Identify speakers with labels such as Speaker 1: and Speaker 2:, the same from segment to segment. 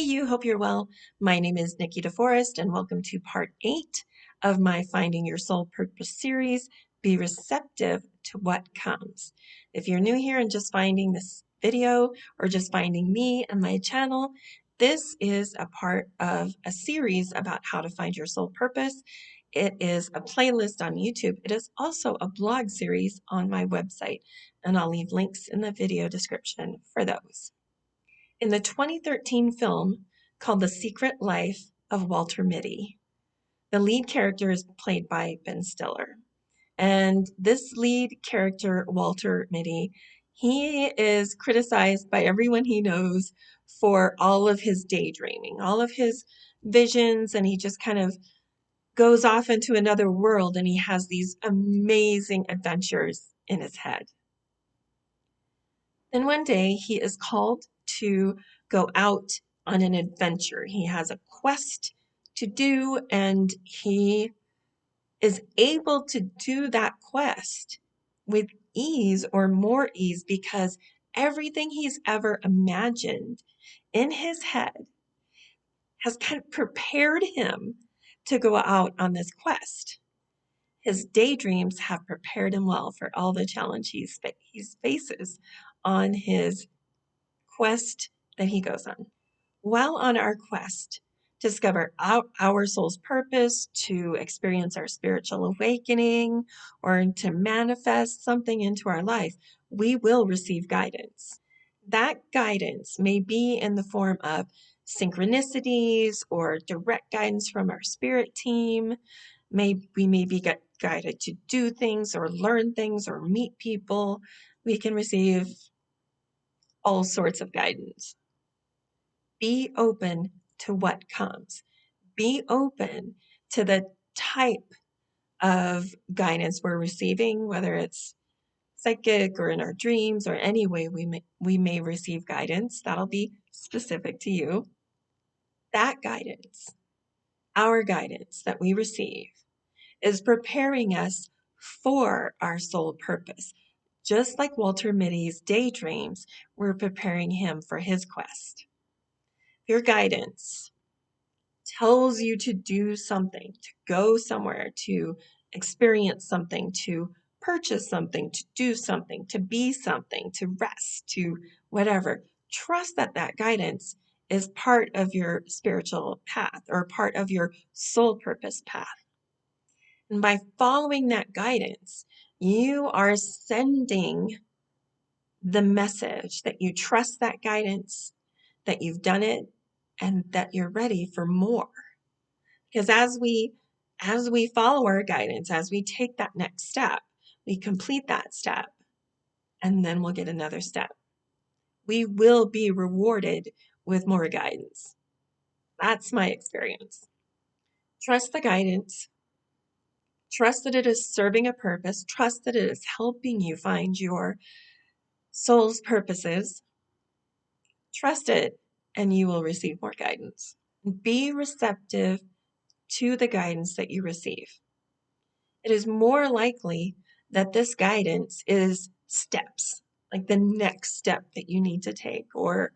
Speaker 1: you. Hope you're well. My name is Nikki DeForest, and welcome to part 8 of my Finding Your Soul Purpose series. Be receptive to what comes. If you're new here and just finding this video or just finding me and my channel, this is a part of a series about how to find your soul purpose. It is a playlist on YouTube. It is also a blog series on my website, and I'll leave links in the video description for those. In the 2013 film called The Secret Life of Walter Mitty, the lead character is played by Ben Stiller. And this lead character, Walter Mitty, he is criticized by everyone he knows for all of his daydreaming, all of his visions, and he just kind of goes off into another world and he has these amazing adventures in his head. Then one day he is called to go out on an adventure. He has a quest to do, and he is able to do that quest with ease or more ease because everything he's ever imagined in his head has kind of prepared him to go out on this quest. His daydreams have prepared him well for all the challenge he faces on his quest that he goes on. While on our quest to discover our soul's purpose, to experience our spiritual awakening, or to manifest something into our life, we will receive guidance. That guidance may be in the form of synchronicities or direct guidance from our spirit team. We may be guided to do things or learn things or meet people. We can receive all sorts of guidance. Be open to what comes. Be open to the type of guidance we're receiving, whether it's psychic or in our dreams or any way we may receive guidance. That'll be specific to you. That guidance, our guidance that we receive, is preparing us for our soul purpose. Just like Walter Mitty's daydreams, we're preparing him for his quest. Your guidance tells you to do something, to go somewhere, to experience something, to purchase something, to do something, to be something, to rest, to whatever. Trust that that guidance is part of your spiritual path or part of your soul purpose path. And by following that guidance, you are sending the message that you trust that guidance, that you've done it, and that you're ready for more. Because as we follow our guidance, as we take that next step, we complete that step, and then we'll get another step. We will be rewarded with more guidance. That's my experience. Trust the guidance. Trust that it is serving a purpose. Trust that it is helping you find your soul's purposes. Trust it, and you will receive more guidance. Be receptive to the guidance that you receive. It is more likely that this guidance is steps, like the next step that you need to take, or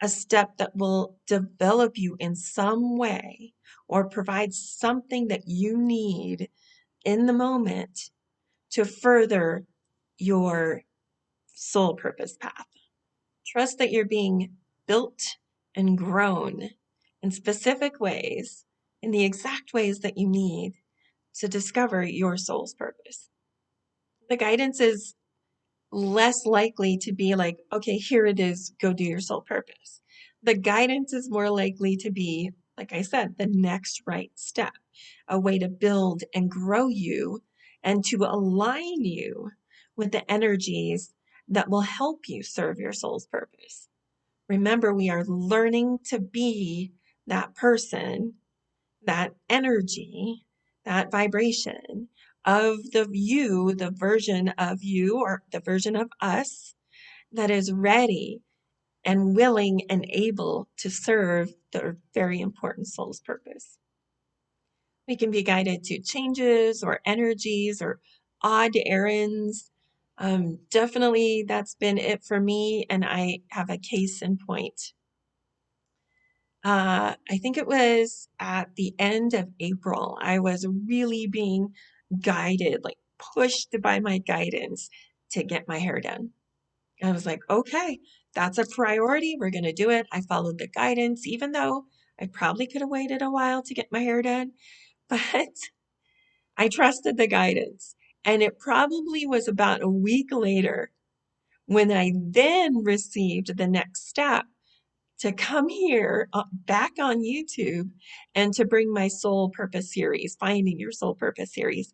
Speaker 1: a step that will develop you in some way or provide something that you need in the moment to further your soul purpose path. Trust that you're being built and grown in specific ways, in the exact ways that you need to discover your soul's purpose. The guidance is less likely to be like, okay, here it is, go do your soul purpose. The guidance is more likely to be, like I said, the next right step, a way to build and grow you and to align you with the energies that will help you serve your soul's purpose. Remember, we are learning to be that person, that energy, that vibration of the version of you or the version of us that is ready and willing and able to serve the very important soul's purpose. We can be guided to changes or energies or odd errands. Definitely that's been it for me, and I have a case in point. I think it was at the end of April. I was really being guided, like pushed by my guidance to get my hair done. I was like, okay, that's a priority. We're going to do it. I followed the guidance, even though I probably could have waited a while to get my hair done, but I trusted the guidance. And it probably was about a week later when I then received the next step to come here back on YouTube and to bring my Soul Purpose series, Finding Your Soul Purpose series,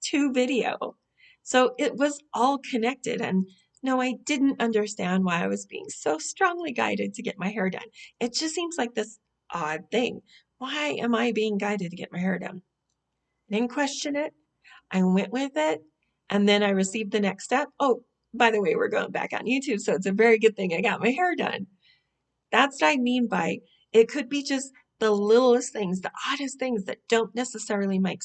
Speaker 1: to video. So it was all connected. And no, I didn't understand why I was being so strongly guided to get my hair done. It just seems like this odd thing. Why am I being guided to get my hair done? I didn't question it. I went with it. And then I received the next step. Oh, by the way, we're going back on YouTube. So it's a very good thing I got my hair done. That's what I mean by it could be just the littlest things, the oddest things that don't necessarily make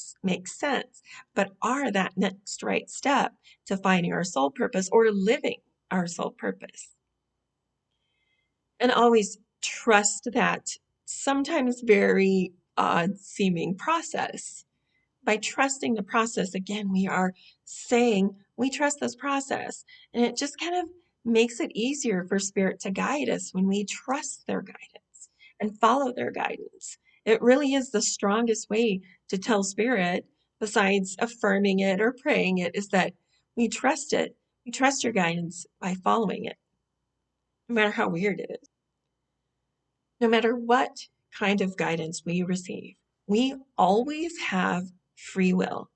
Speaker 1: sense, but are that next right step to finding our soul purpose or living our soul purpose. And always trust that sometimes very odd seeming process. By trusting the process, again, we are saying we trust this process. And it just kind of makes it easier for Spirit to guide us when we trust their guidance and follow their guidance. It really is the strongest way to tell Spirit, besides affirming it or praying it, is that we trust it. We trust your guidance by following it, no matter how weird it is. No matter what kind of guidance we receive, we always have free will.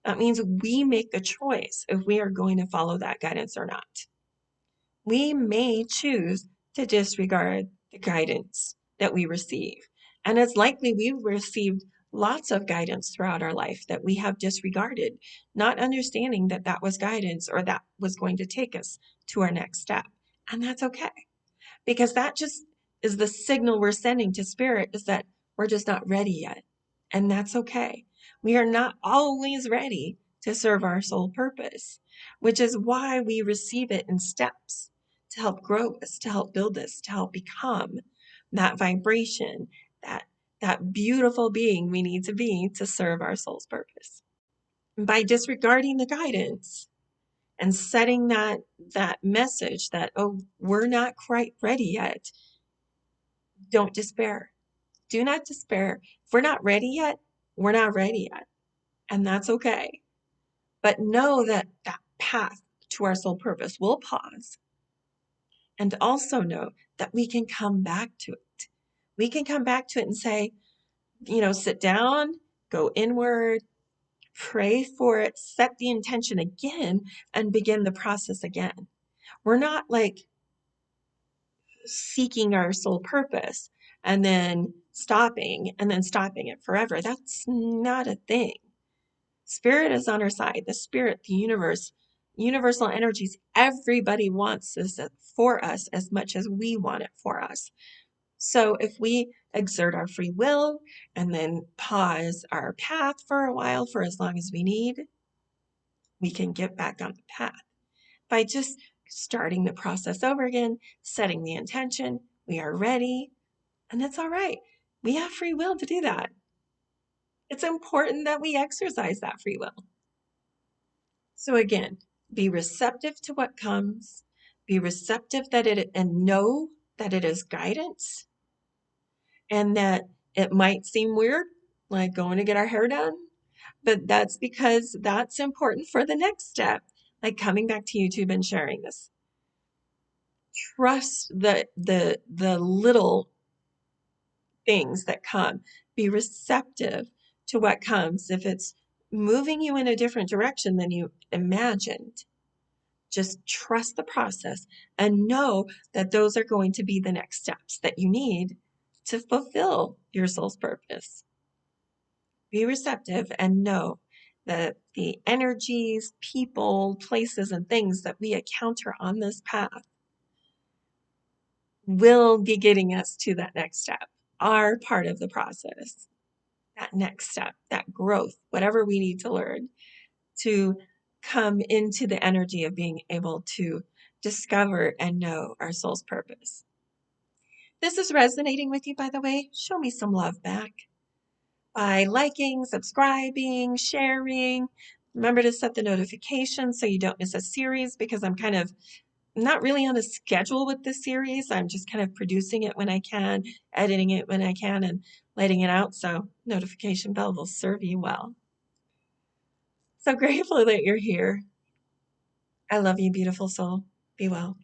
Speaker 1: That means we make the choice if we are going to follow that guidance or not. We may choose to disregard the guidance that we receive. And it's likely we've received lots of guidance throughout our life that we have disregarded, not understanding that that was guidance or that was going to take us to our next step. And that's okay, because that just is the signal we're sending to Spirit, is that we're just not ready yet. And that's okay. We are not always ready to serve our soul purpose, which is why we receive it in steps to help grow us, to help build us, to help become that vibration, that beautiful being we need to be to serve our soul's purpose. And by disregarding the guidance and setting that message that, oh, we're not quite ready yet, don't despair. Do not despair. If we're not ready yet, we're not ready yet. And that's okay. But know that that path to our soul purpose will pause. And also know that we can come back to it. We can come back to it and say, sit down, go inward, pray for it, set the intention again, and begin the process again. We're not like seeking our soul purpose and then stopping it forever. That's not a thing. Spirit is on our side. The Spirit, the universe, universal energies, everybody wants this for us as much as we want it for us. So if we exert our free will and then pause our path for a while, for as long as we need, we can get back on the path by just starting the process over again, setting the intention. We are ready, and it's all right. We have free will to do that. It's important that we exercise that free will. So again, be receptive to what comes, be receptive and know that it is guidance, and that it might seem weird, like going to get our hair done, but that's because that's important for the next step, like coming back to YouTube and sharing this. Trust the little things that come. Be receptive to what comes. If it's moving you in a different direction than you imagined, just trust the process and know that those are going to be the next steps that you need to fulfill your soul's purpose. Be receptive and know that the energies, people, places, and things that we encounter on this path will be getting us to that next step, are part of the process. That next step, that growth, whatever we need to learn to come into the energy of being able to discover and know our soul's purpose. this is resonating with you, by the way, show me some love back by liking, subscribing, sharing. Remember to set the notifications so you don't miss a series, because I'm kind of not really on a schedule with this series. I'm just kind of producing it when I can, editing it when I can, and letting it out. So notification bell will serve you well. So grateful that you're here. I love you, beautiful soul. Be well.